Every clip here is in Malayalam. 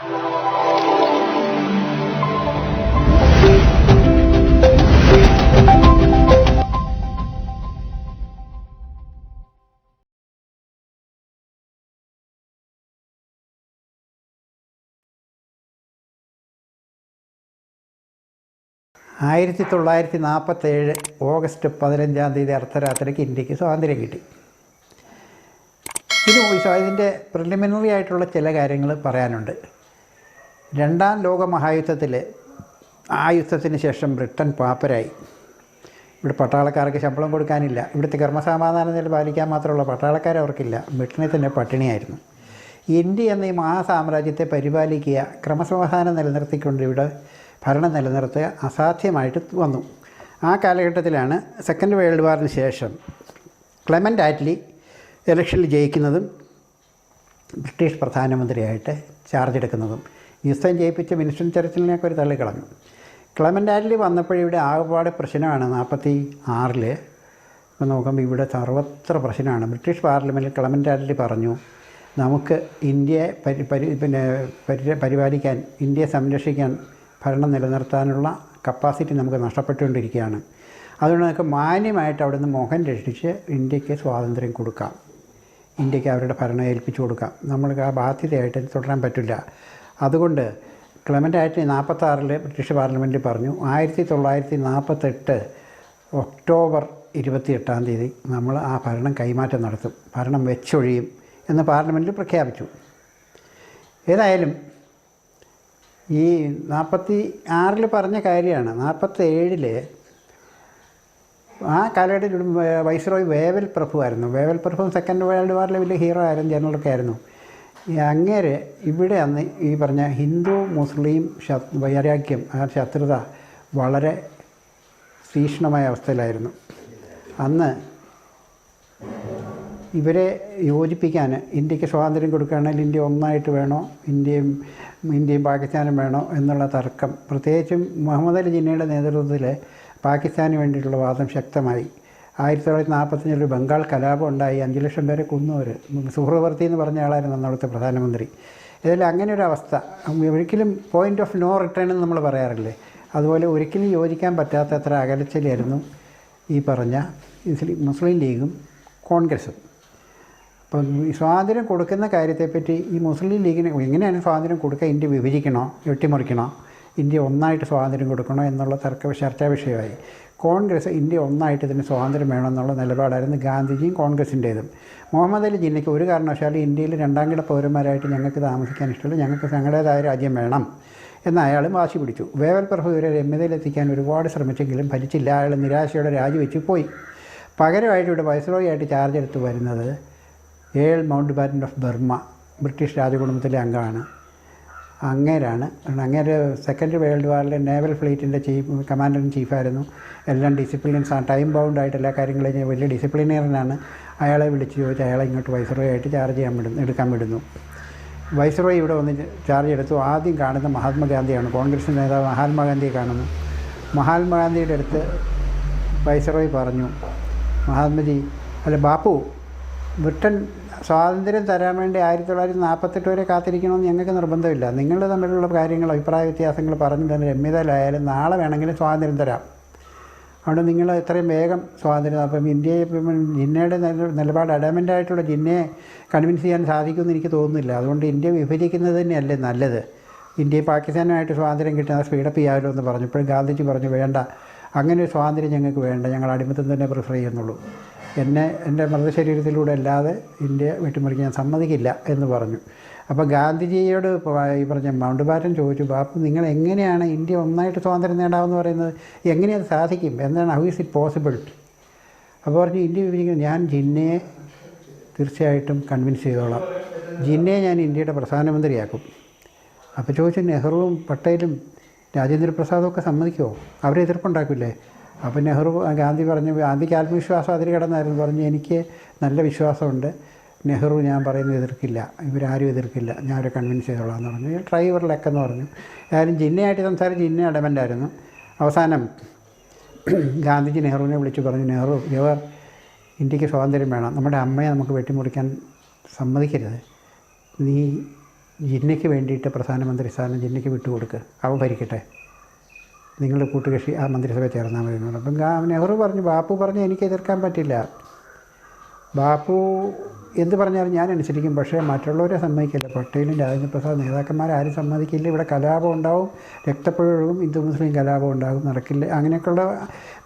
1947 ഓഗസ്റ്റ് 15 അർദ്ധരാത്രിക്ക് ഇന്ത്യക്ക് സ്വാതന്ത്ര്യം കിട്ടി. ഇതിൻ്റെ പ്രിലിമിനറി ആയിട്ടുള്ള ചില കാര്യങ്ങൾ പറയാനുണ്ട്. രണ്ടാം ലോക മഹായുദ്ധത്തിൽ ആ യുദ്ധത്തിന് ശേഷം ബ്രിട്ടൻ പാപ്പരായി. ഇവിടെ പട്ടാളക്കാർക്ക് ശമ്പളം കൊടുക്കാനില്ല. ഇവിടുത്തെ ക്രമസമാധാന നില പാലിക്കാൻ മാത്രമുള്ള പട്ടാളക്കാർ അവർക്കില്ല. ബ്രിട്ടനിൽ തന്നെ പട്ടിണിയായിരുന്നു. ഇന്ത്യ എന്ന ഈ മഹാസാമ്രാജ്യത്തെ പരിപാലിക്കുക, ക്രമസമാധാനം നിലനിർത്തിക്കൊണ്ട് ഇവിടെ ഭരണം നിലനിർത്തുക അസാധ്യമായിട്ട് വന്നു. ആ കാലഘട്ടത്തിലാണ് സെക്കൻഡ് വേൾഡ് വാറിന് ശേഷം ക്ലെമൻ്റ് ആറ്റ്ലി ഇലക്ഷനിൽ ജയിക്കുന്നതും ബ്രിട്ടീഷ് പ്രധാനമന്ത്രിയായിട്ട് ചാർജ് എടുക്കുന്നതും. യുദ്ധം ജയിപ്പിച്ച വിൻസ്റ്റൺ ചർച്ചിലിനെയൊക്കെ ഒരു തള്ളിക്കളഞ്ഞു. ക്ലെമൻ്റ് ആറ്റ്ലി വന്നപ്പോഴിവിടെ ആകെപ്പാട് പ്രശ്നമാണ്. 46 ഇപ്പോൾ നോക്കുമ്പോൾ ഇവിടെ സർവത്ര പ്രശ്നമാണ്. ബ്രിട്ടീഷ് പാർലമെൻറ്റിൽ ക്ലെമൻ്റ് ആറ്റ്ലി പറഞ്ഞു, നമുക്ക് ഇന്ത്യയെ പരിപാലിക്കാൻ, ഇന്ത്യയെ സംരക്ഷിക്കാൻ, ഭരണം നിലനിർത്താനുള്ള കപ്പാസിറ്റി നമുക്ക് നഷ്ടപ്പെട്ടുകൊണ്ടിരിക്കുകയാണ്. അതുകൊണ്ട് നമുക്ക് മാന്യമായിട്ട് അവിടെ നിന്ന് മുഖം രക്ഷിച്ച് ഇന്ത്യക്ക് സ്വാതന്ത്ര്യം കൊടുക്കാം, ഇന്ത്യക്ക് അവരുടെ ഭരണം ഏൽപ്പിച്ചു കൊടുക്കാം. നമ്മൾക്ക് ആ ബാധ്യതയായിട്ട് തുടരാൻ പറ്റില്ല. അതുകൊണ്ട് ക്ലെമൻ്റ് ആറ്റ്ലി 46 ബ്രിട്ടീഷ് പാർലമെൻറ്റിൽ പറഞ്ഞു, 1948 ഒക്ടോബർ 28 നമ്മൾ ആ ഭരണം കൈമാറ്റം നടത്തും, ഭരണം വെച്ചൊഴിയും എന്ന് പാർലമെൻറ്റിൽ പ്രഖ്യാപിച്ചു. ഏതായാലും ഈ 46 പറഞ്ഞ കാര്യമാണ്. 47 ആ കാലഘട്ടത്തിൽ വൈസ്രോയ് വേവൽ പ്രഭുവായിരുന്നു. വേവൽ പ്രഭു സെക്കൻഡ് വേൾഡ് വാറിലെ വലിയ ഹീറോ ആയിരുന്നു, ജനറലൊക്കെ ആയിരുന്നു. അങ്ങേര് ഇവിടെ അന്ന് ഈ പറഞ്ഞ ഹിന്ദു മുസ്ലിം വൈരാഗ്യം, ആ ശത്രുത വളരെ തീക്ഷ്ണമായ അവസ്ഥയിലായിരുന്നു. അന്ന് ഇവരെ യോജിപ്പിക്കാൻ, ഇന്ത്യക്ക് സ്വാതന്ത്ര്യം കൊടുക്കുകയാണെങ്കിൽ ഇന്ത്യ ഒന്നായിട്ട് വേണോ, ഇന്ത്യയും പാകിസ്ഥാനും വേണോ എന്നുള്ള തർക്കം, പ്രത്യേകിച്ചും മുഹമ്മദ് അലി ജിന്നയുടെ നേതൃത്വത്തിൽ പാകിസ്ഥാന് വേണ്ടിയിട്ടുള്ള വാദം ശക്തമായി. 1945 ബംഗാൾ കലാപം ഉണ്ടായി. 5 ലക്ഷം പേരെ കൊന്നവർ. സുഹ്രവർത്തി എന്ന് പറഞ്ഞ ആളായിരുന്നു അന്നവിടുത്തെ പ്രധാനമന്ത്രി. ഇതിൽ അങ്ങനെ ഒരു അവസ്ഥ, ഒരിക്കലും പോയിൻ്റ് ഓഫ് നോ റിട്ടേൺ എന്ന് നമ്മൾ പറയാറില്ലേ, അതുപോലെ ഒരിക്കലും യോജിക്കാൻ പറ്റാത്തത്ര അകലച്ചിലായിരുന്നു ഈ പറഞ്ഞ മുസ്ലിം ലീഗും കോൺഗ്രസും. അപ്പം ഈ സ്വാതന്ത്ര്യം കൊടുക്കുന്ന കാര്യത്തെപ്പറ്റി ഈ മുസ്ലിം ലീഗിന് എങ്ങനെയാണ് സ്വാതന്ത്ര്യം കൊടുക്കുക, ഇന്ത്യ വിഭജിക്കണോ, വെട്ടിമുറിക്കണോ, ഇന്ത്യ ഒന്നായിട്ട് സ്വാതന്ത്ര്യം കൊടുക്കണോ എന്നുള്ള ചർച്ചാ വിഷയമായി. കോൺഗ്രസ് ഇന്ത്യ ഒന്നായിട്ട് ഇതിന് സ്വാതന്ത്ര്യം വേണമെന്നുള്ള നിലപാടായിരുന്നു ഗാന്ധിജിയും കോൺഗ്രസിൻ്റേതും. മുഹമ്മദ് അലി ജിന്നയ്ക്ക് ഒരു കാരണവശാലും ഇന്ത്യയിൽ രണ്ടാം കിട പൗരന്മാരായിട്ട് ഞങ്ങൾക്ക് താമസിക്കാൻ ഇഷ്ടമില്ല, ഞങ്ങൾക്ക് ഞങ്ങളുടേതായ രാജ്യം വേണം എന്ന് അയാളും വാശി പിടിച്ചു. വേവൽ പ്രഭു ഇവരെ രമ്യതയിലെത്തിക്കാൻ ഒരുപാട് ശ്രമിച്ചെങ്കിലും ഫലിച്ചില്ല. അയാൾ നിരാശയോടെ രാജിവെച്ച് പോയി. പകരമായിട്ട് ഇവിടെ വൈസ്രോയി ആയിട്ട് ചാർജ് എടുത്ത് വരുന്നത് Earl Mountbatten of Burma, British രാജകുടുംബത്തിലെ അംഗമാണ്. അങ്ങേരാണ്. അങ്ങേര് സെക്കൻഡ് വേൾഡ് വാറിലെ നേവൽ ഫ്ലീറ്റിൻ്റെ കമാൻഡർ ഇൻ ചീഫായിരുന്നു. എല്ലാം ഡിസിപ്ലിൻസ്, ടൈം ബൗണ്ടായിട്ട് എല്ലാ കാര്യങ്ങളും വലിയ ഡിസിപ്ലിനറിനാണ്. അയാളെ വിളിച്ച് ചോദിച്ച് അയാളെ ഇങ്ങോട്ട് വൈസ്രോയി ആയിട്ട് എടുക്കാൻ വിടുന്നു. വൈസ്രോയി ഇവിടെ വന്ന് ചാർജ് എടുത്തു. ആദ്യം കാണുന്ന മഹാത്മാഗാന്ധിയാണ്. കോൺഗ്രസ് നേതാവ് മഹാത്മാഗാന്ധിയെ കാണുന്നു. മഹാത്മാഗാന്ധിയുടെ അടുത്ത് വൈസ്രോയി പറഞ്ഞു, മഹാത്മജി ബാപ്പു, ബ്രിട്ടൻ സ്വാതന്ത്ര്യം തരാൻ വേണ്ടി 1948 വരെ കാത്തിരിക്കണമെന്ന് ഞങ്ങൾക്ക് നിർബന്ധമില്ല. നിങ്ങൾ തമ്മിലുള്ള കാര്യങ്ങൾ, അഭിപ്രായ വ്യത്യാസങ്ങൾ പറഞ്ഞു തന്നെ രമ്യതയിലായാലും നാളെ വേണമെങ്കിലും സ്വാതന്ത്ര്യം തരാം. അതുകൊണ്ട് നിങ്ങൾ എത്രയും വേഗം സ്വാതന്ത്ര്യം. അപ്പം ഇന്ത്യയെ ജിന്നയുടെ നിലപാട് അഡാമൻ്റായിട്ടുള്ള ജിന്നയെ കൺവിൻസ് ചെയ്യാൻ സാധിക്കുമെന്ന് എനിക്ക് തോന്നുന്നില്ല. അതുകൊണ്ട് ഇന്ത്യ വിഭജിക്കുന്നത് തന്നെയല്ലേ നല്ലത്. ഇന്ത്യയും പാകിസ്ഥാനുമായിട്ട് സ്വാതന്ത്ര്യം കിട്ടുന്ന സ്പീഡപ്പ് ചെയ്യാമല്ലോ എന്ന് പറഞ്ഞപ്പോൾ ഗാന്ധിജി പറഞ്ഞു, വേണ്ട, അങ്ങനെ ഒരു സ്വാതന്ത്ര്യം ഞങ്ങൾക്ക് വേണ്ട, ഞങ്ങൾ അടിമത്തം തന്നെ പ്രിഫർ ചെയ്യുന്നുള്ളൂ. എൻ്റെ മൃതശരീരത്തിലൂടെ അല്ലാതെ ഇന്ത്യ വെട്ടിമുറിക്കാൻ ഞാൻ സമ്മതിക്കില്ല എന്ന് പറഞ്ഞു. അപ്പോൾ ഗാന്ധിജിയോട് ഈ പറഞ്ഞ മൗണ്ട് ബാറ്റൻ ചോദിച്ചു, ബാപ്പു, നിങ്ങൾ എങ്ങനെയാണ് ഇന്ത്യ ഒന്നായിട്ട് സ്വാതന്ത്ര്യം നേടാമെന്ന് പറയുന്നത്, എങ്ങനെയത് സാധിക്കും, എന്താണ്, ഹൗ ഈസ് ഇറ്റ് പോസിബിൾ? അപ്പോൾ പറഞ്ഞു, ഇന്ത്യ വിഭജിക്കുന്നത് ഞാൻ ജിന്നയെ തീർച്ചയായിട്ടും കൺവിൻസ് ചെയ്തോളാം, ജിന്നയെ ഞാൻ ഇന്ത്യയുടെ പ്രധാനമന്ത്രിയാക്കും. അപ്പോൾ ചോദിച്ചു, നെഹ്റുവും പട്ടേലും രാജേന്ദ്രപ്രസാദും ഒക്കെ സമ്മതിക്കുമോ? അവരെ എതിർപ്പുണ്ടാക്കില്ലേ? അപ്പോൾ ഗാന്ധി പറഞ്ഞു, ഗാന്ധിക്ക് ആത്മവിശ്വാസം അതിൽ കിടന്നായിരുന്നു. പറഞ്ഞു, എനിക്ക് നല്ല വിശ്വാസമുണ്ട്, നെഹ്റു ഞാൻ പറയുന്നത് എതിർക്കില്ല, ഇവരാരും എതിർക്കില്ല, ഞാൻ അവരെ കൺവിൻസ് ചെയ്തോളാം എന്ന് പറഞ്ഞു. ഡ്രൈവർ ലെക്കെന്ന് പറഞ്ഞു. ഏതായാലും ജിന്നയായിട്ട് സംസാരിച്ച് ജിന്ന അഡമൻ്റായിരുന്നു. അവസാനം ഗാന്ധിജി നെഹ്റുവിനെ വിളിച്ചു പറഞ്ഞു, നെഹ്റു, ജവഹർ, ഇന്ത്യക്ക് സ്വാതന്ത്ര്യം വേണം, നമ്മുടെ അമ്മയെ നമുക്ക് വെട്ടിമുറിക്കാൻ സമ്മതിക്കരുത്, നീ ജിന്നയ്ക്ക് വേണ്ടിയിട്ട് പ്രധാനമന്ത്രി സ്ഥാനം ജിന്നയ്ക്ക് വിട്ടുകൊടുക്കുക, അവൻ ഭരിക്കട്ടെ, നിങ്ങളുടെ കൂട്ടുകക്ഷി ആ മന്ത്രിസഭ ചേർന്നാൽ മതി എന്ന് പറഞ്ഞു. അപ്പം നെഹ്റു പറഞ്ഞു, ബാപ്പു പറഞ്ഞു എനിക്ക് എതിർക്കാൻ പറ്റില്ല, ബാപ്പു എന്ത് പറഞ്ഞാലും ഞാൻ അനുസരിക്കും, പക്ഷേ മറ്റുള്ളവരെ സമ്മതിക്കില്ല. പട്ടേലും രാജേന്ദ്ര പ്രസാദ് നേതാക്കന്മാരാരും സമ്മതിക്കില്ല, ഇവിടെ കലാപം ഉണ്ടാവും, രക്തപ്പുഴയും ഹിന്ദു മുസ്ലിം കലാപം ഉണ്ടാകും, നടക്കില്ല, അങ്ങനെയൊക്കെയുള്ള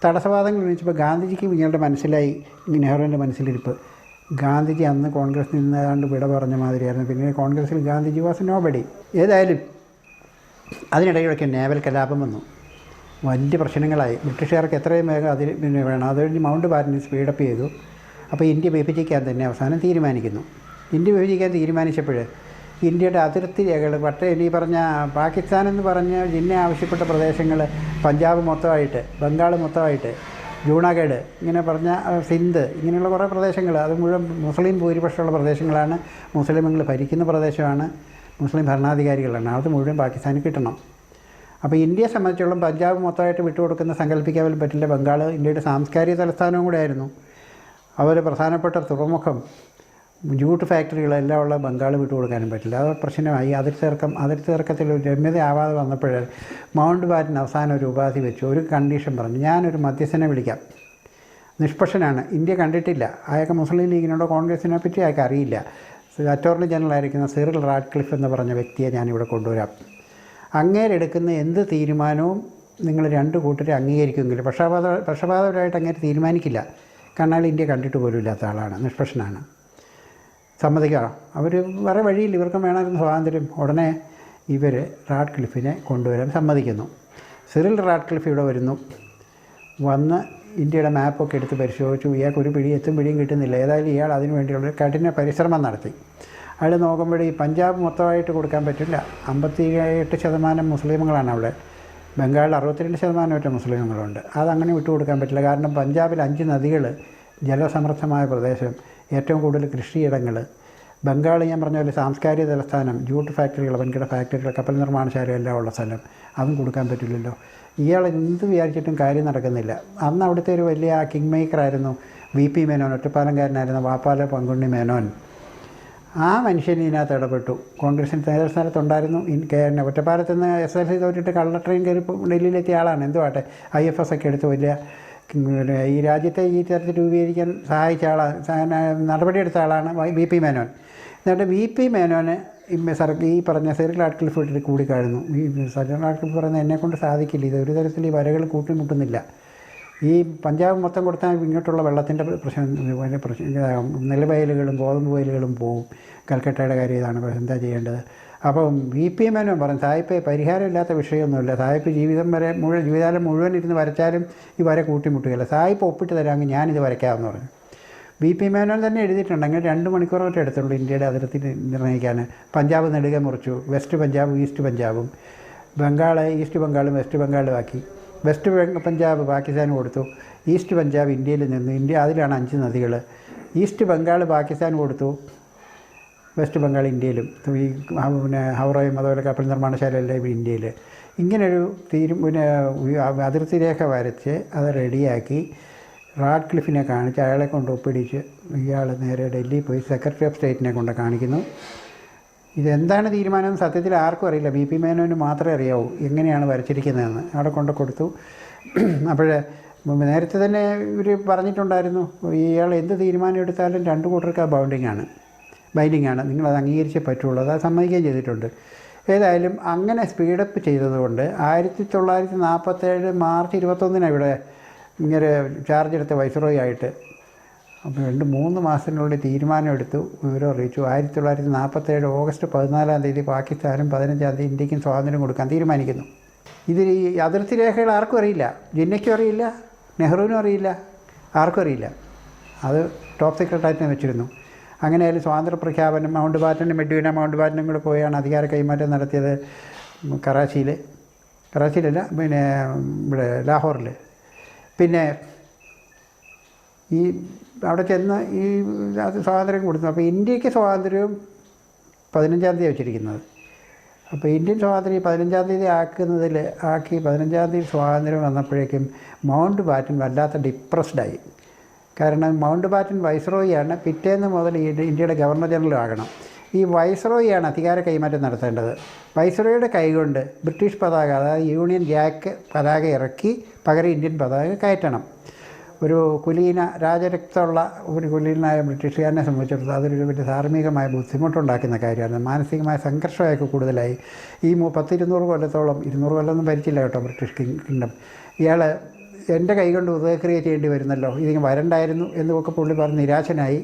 തടസ്സവാദങ്ങൾ ഉന്നയിച്ചപ്പോൾ ഗാന്ധിജിക്ക് ഇയാളുടെ മനസ്സിലായി, നെഹ്റുവിൻ്റെ മനസ്സിലിരിപ്പ്. ഗാന്ധിജി അന്ന് കോൺഗ്രസ് നിന്നാണ്ട് വിട പറഞ്ഞ മാതിരിയായിരുന്നു. പിന്നെ കോൺഗ്രസ്സിൽ ഗാന്ധിജി വാസ് നോബഡി. ഏതായാലും അതിനിടയിലൊക്കെ നേവൽ കലാപം വന്നു, വലിയ പ്രശ്നങ്ങളായി. ബ്രിട്ടീഷുകാർക്ക് എത്രയും വേഗം അതിൽ പിന്നെ വേണം. അത് കഴിഞ്ഞ് മൗണ്ട് ബാറ്റനെ സ്പീഡപ്പ് ചെയ്തു. അപ്പോൾ ഇന്ത്യ വിഭജിക്കാൻ തന്നെ അവസാനം തീരുമാനിക്കുന്നു. ഇന്ത്യ വിഭജിക്കാൻ തീരുമാനിച്ചപ്പോൾ ഇന്ത്യയുടെ അതിർത്തി രേഖകൾ ഈ പറഞ്ഞ പാകിസ്ഥാൻ എന്ന് പറഞ്ഞ ജിന്ന ആവശ്യപ്പെട്ട പ്രദേശങ്ങൾ പഞ്ചാബ് മൊത്തമായിട്ട്, ബംഗാൾ മൊത്തമായിട്ട്, ജൂണാഗഡ്, ഇങ്ങനെ പറഞ്ഞ സിന്ധ്, ഇങ്ങനെയുള്ള കുറേ പ്രദേശങ്ങൾ, അത് മുഴുവൻ മുസ്ലിം ഭൂരിപക്ഷമുള്ള പ്രദേശങ്ങളാണ്, മുസ്ലിമുകൾ ഭരിക്കുന്ന പ്രദേശമാണ്, മുസ്ലിം ഭരണാധികാരികളാണ്. അത് മുഴുവൻ പാകിസ്ഥാന് കിട്ടണം. അപ്പോൾ ഇന്ത്യയെ സംബന്ധിച്ചോളം പഞ്ചാബ് മൊത്തമായിട്ട് വിട്ടുകൊടുക്കുന്ന സങ്കല്പിക്കാൻ പോലും പറ്റില്ല. ബംഗാൾ ഇന്ത്യയുടെ സാംസ്കാരിക തലസ്ഥാനവും കൂടെ ആയിരുന്നു. അതുപോലെ പ്രധാനപ്പെട്ട തുറമുഖം, ജൂട്ട് ഫാക്ടറികളെല്ലാം ഉള്ള ബംഗാൾ വിട്ടുകൊടുക്കാനും പറ്റില്ല. അത് പ്രശ്നമായി. അതിർത്തി തർക്കത്തിൽ ഒരു രമ്യതയാവാതെ വന്നപ്പോൾ മൗണ്ട് ബാറ്റൻ അവസാനം ഒരു ഉപാധി വെച്ചു, ഒരു കണ്ടീഷൻ പറഞ്ഞു, ഞാനൊരു മധ്യസ്ഥനെ വിളിക്കാം, നിഷ്പക്ഷനാണ്, ഇന്ത്യ കണ്ടിട്ടില്ല, അയാൾക്ക് മുസ്ലിം ലീഗിനോടോ കോൺഗ്രസിനെ പറ്റി അയാൾക്ക് അറിയില്ല, അറ്റോർണി ജനറൽ ആയിരിക്കുന്ന സിറിൽ റാഡ്ക്ലിഫ് എന്ന് പറഞ്ഞ വ്യക്തിയെ ഞാനിവിടെ കൊണ്ടുവരാം, അങ്ങേരെടുക്കുന്ന എന്ത് തീരുമാനവും നിങ്ങൾ രണ്ട് കൂട്ടരെ അംഗീകരിക്കുമെങ്കിൽ പക്ഷപാതപരമായിട്ട് അങ്ങേര് തീരുമാനിക്കില്ല, കാരണം ഇന്ത്യ കണ്ടിട്ട് പോലും ഇല്ലാത്ത ആളാണ്, നിഷ്പക്ഷനാണ്, സമ്മതിക്കുക. അവർ വേറെ വഴിയിൽ ഇവർക്കും വേണമെന്ന് സ്വാതന്ത്ര്യം. ഉടനെ ഇവർ റാഡ്ക്ലിഫിനെ കൊണ്ടുവരാൻ സമ്മതിക്കുന്നു. സിറിൽ റാഡ്ക്ലിഫ് ഇവിടെ വരുന്നു. വന്ന് ഇന്ത്യയുടെ മാപ്പൊക്കെ എടുത്ത് പരിശോധിച്ചു. ഇയാൾക്ക് ഒരു എത്തും പിടിയും കിട്ടുന്നില്ല. ഏതായാലും ഇയാൾ അതിനു വേണ്ടിയുള്ള കഠിന പരിശ്രമം നടത്തി. അയാൾ നോക്കുമ്പോൾ ഈ പഞ്ചാബ് മൊത്തമായിട്ട് കൊടുക്കാൻ പറ്റില്ല. 58% മുസ്ലിമുകളാണ് അവിടെ. ബംഗാളിൽ 62% മുസ്ലിമുകളുണ്ട്. അതങ്ങനെ വിട്ടുകൊടുക്കാൻ പറ്റില്ല. കാരണം പഞ്ചാബിൽ 5 നദികൾ, ജലസമൃദ്ധമായ പ്രദേശം, ഏറ്റവും കൂടുതൽ കൃഷിയിടങ്ങൾ, ബംഗാൾ ഞാൻ പറഞ്ഞ പോലെ സാംസ്കാരിക തലസ്ഥാനം, ജൂട്ട് ഫാക്ടറികൾ, വൻകിട ഫാക്ടറികൾ, കപ്പൽ നിർമ്മാണശാല എല്ലാം ഉള്ള സ്ഥലം, അതും കൊടുക്കാൻ പറ്റില്ലല്ലോ. ഇയാൾ എന്ത് വിചാരിച്ചിട്ടും കാര്യം നടക്കുന്നില്ല. അന്ന് അവിടുത്തെ ഒരു വലിയ കിങ് മേക്കറായിരുന്നു VP മേനോൻ, ഒറ്റപ്പാലംകാരനായിരുന്ന വാപ്പാല പങ്കുണ്ണി മേനോൻ. ആ മനുഷ്യൻ ഇതിനകത്ത് ഇടപെട്ടു. കോൺഗ്രസിന് നേതൃസ്ഥാനത്തുണ്ടായിരുന്നു. ഒറ്റപ്പാലത്ത് നിന്ന് SLC തോറ്റിട്ട് കള്ള ട്രെയിൻ കയറി ഡൽഹിയിലെത്തിയ ആളാണ്. എന്തുവാട്ടെ, IFS ഒക്കെ എടുത്ത് വലിയ ഈ രാജ്യത്തെ ഈ തരത്തിൽ രൂപീകരിക്കാൻ സഹായിച്ച ആളാണ്, നടപടിയെടുത്ത ആളാണ് VP മേനോൻ. എന്നിട്ട് VP മേനോന് ഈ പറഞ്ഞ സിറിൽ റാഡ്ക്ലിഫ് ഇട്ടിട്ട് കൂടിക്കാഴുന്നു. സിറിൽ റാഡ്ക്ലിഫ് പറയുന്നത് എന്നെക്കൊണ്ട് സാധിക്കില്ല, ഇത് ഒരു തരത്തിൽ ഈ വരകൾ കൂട്ടിമുട്ടുന്നില്ല, ഈ പഞ്ചാബ് മൊത്തം കൊടുത്താൽ ഇങ്ങോട്ടുള്ള വെള്ളത്തിൻ്റെ നെൽവയലുകളും ഗോതമ്പ് വയലുകളും പോവും, കൽക്കട്ടയുടെ കാര്യം ഇതാണ്, എന്താ ചെയ്യേണ്ടത്? അപ്പം VP മേനോൻ പറഞ്ഞു, സായിപ്പ് പരിഹാരമില്ലാത്ത വിഷയമൊന്നുമില്ല, സായിപ്പ് ജീവിതകാലം മുഴുവൻ ഇരുന്ന് വരച്ചാലും ഈ വര കൂട്ടിമുട്ടുകയില്ല, സായിപ്പ് ഒപ്പിട്ട് തരാമെങ്കിൽ ഞാനിത് വരയ്ക്കാമെന്ന് പറഞ്ഞു. VP മേനോൻ തന്നെ എഴുതിയിട്ടുണ്ട്. അങ്ങനെ 2 മണിക്കൂറൊക്കെ എടുത്തുള്ളൂ ഇന്ത്യയുടെ അതിർത്തി നിർണ്ണയിക്കാൻ. പഞ്ചാബ് നെടുകെ മുറിച്ചു, വെസ്റ്റ് പഞ്ചാബും ഈസ്റ്റ് പഞ്ചാബും, ബംഗാൾ ഈസ്റ്റ് ബംഗാളും വെസ്റ്റ് ബംഗാളും ആക്കി. വെസ്റ്റ് പഞ്ചാബ് പാകിസ്ഥാന് കൊടുത്തു, ഈസ്റ്റ് പഞ്ചാബ് ഇന്ത്യയിൽ നിന്ന്, അതിലാണ് 5 നദികൾ. ഈസ്റ്റ് ബംഗാൾ പാകിസ്ഥാൻ കൊടുത്തു, വെസ്റ്റ് ബംഗാൾ ഇന്ത്യയിലും, ഈ ഹൗറയും അതുപോലെ കപ്പൽ നിർമ്മാണശാലയെല്ലാം ഇന്ത്യയിൽ. ഇങ്ങനൊരു അതിർത്തി രേഖ വരച്ച് അത് റെഡിയാക്കി റാഡ്ക്ലിഫിനെ കാണിച്ച് അയാളെ കൊണ്ട് ഒപ്പിടിച്ച് ഇയാൾ നേരെ ഡൽഹി പോയി സെക്രട്ടറി ഓഫ് സ്റ്റേറ്റിനെ കൊണ്ട് കാണിക്കുന്നു. ഇതെന്താണ് തീരുമാനം സത്യത്തിൽ ആർക്കും അറിയില്ല, VP മേനോന് മാത്രമേ അറിയാവൂ എങ്ങനെയാണ് വരച്ചിരിക്കുന്നതെന്ന്. അവിടെ കൊണ്ട് കൊടുത്തു. അപ്പോൾ നേരത്തെ തന്നെ ഇവർ പറഞ്ഞിട്ടുണ്ടായിരുന്നു, ഇയാൾ എന്ത് തീരുമാനം എടുത്താലും 2 കൂട്ടർക്ക് ബൈൻഡിങ് ആണ്, നിങ്ങളത് അംഗീകരിച്ചേ പറ്റുള്ളൂ. അത് സമ്മതിക്കുകയും ചെയ്തിട്ടുണ്ട്. ഏതായാലും അങ്ങനെ സ്പീഡപ്പ് ചെയ്തതുകൊണ്ട് 1947 മാർച്ച് 21 ഇവിടെ ഇങ്ങനെ ചാർജ് എടുത്ത വൈസ്രോയി ആയിട്ട്. അപ്പോൾ 2-3 മാസത്തിനുള്ളിൽ തീരുമാനമെടുത്തു, വിവരം അറിയിച്ചു. 1947 ഓഗസ്റ്റ് 14 പാകിസ്ഥാനും 15 ഇന്ത്യക്കും സ്വാതന്ത്ര്യം കൊടുക്കാൻ തീരുമാനിക്കുന്നു. ഇതിൽ ഈ അതിർത്തി രേഖകൾ ആർക്കും അറിയില്ല, ജിന്നയ്ക്കും അറിയില്ല, നെഹ്റുവിനും അറിയില്ല, ആർക്കും അറിയില്ല. അത് ടോപ്പ് സെക്രട്ടറിയേറ്റിനെ വെച്ചിരുന്നു. അങ്ങനെയായാലും സ്വാതന്ത്ര്യ പ്രഖ്യാപനം മൗണ്ട് ബാറ്റനും മെഡ്യൂന മൗണ്ട് ബാറ്റനും കൂടെ പോയാണ് അധികാര കൈമാറ്റം നടത്തിയത്. കറാച്ചിയിലല്ല, പിന്നെ ഇവിടെ ലാഹോറിൽ. പിന്നെ ഈ അവിടെ ചെന്ന് ഈ സ്വാതന്ത്ര്യം കൊടുത്തു. അപ്പോൾ ഇന്ത്യക്ക് സ്വാതന്ത്ര്യം 15-ാം തീയതി വെച്ചിരിക്കുന്നത്. അപ്പോൾ ഇന്ത്യൻ സ്വാതന്ത്ര്യം 15-ാം തീയതി ആക്കി 15-ാം തീയതി സ്വാതന്ത്ര്യം വന്നപ്പോഴേക്കും മൗണ്ട് ബാറ്റൻ വല്ലാത്ത ഡിപ്രസ്ഡായി. കാരണം മൗണ്ട് ബാറ്റൻ വൈസ്രോയിയാണ്, പിറ്റേന്ന് മുതൽ ഇന്ത്യയുടെ ഗവർണർ ജനറൽ ആകണം. ഈ വൈസ്രോയിയാണ് അധികാര കൈമാറ്റം നടത്തേണ്ടത്. വൈസ്രോയുടെ കൈകൊണ്ട് ബ്രിട്ടീഷ് പതാക, അതായത് യൂണിയൻ ജാക്ക് പതാക ഇറക്കി പകരം ഇന്ത്യൻ പതാക കയറ്റണം. ഒരു കുലീന രാജരക്തമുള്ള ഒരു കുലീനായ ബ്രിട്ടീഷുകാരനെ സംബന്ധിച്ചിടത്തോളം അതൊരു വലിയ ധാർമ്മികമായ ബുദ്ധിമുട്ടുണ്ടാക്കുന്ന കാര്യമാണ്. മാനസികമായ സംഘർഷമൊക്കെ കൂടുതലായി. ഈ 200 കൊല്ലത്തോളം, 200 കൊല്ലമൊന്നും ഭരിച്ചില്ല കേട്ടോ ബ്രിട്ടീഷ് കിങ്ഡം. ഇയാൾ എൻ്റെ കൈകൊണ്ട് ഉദയക്രിയ ചെയ്യേണ്ടി വരുന്നല്ലോ, ഇതിങ്ങനെ വരണ്ടായിരുന്നു എന്നൊക്കെ പുള്ളി പറഞ്ഞ് നിരാശനായി.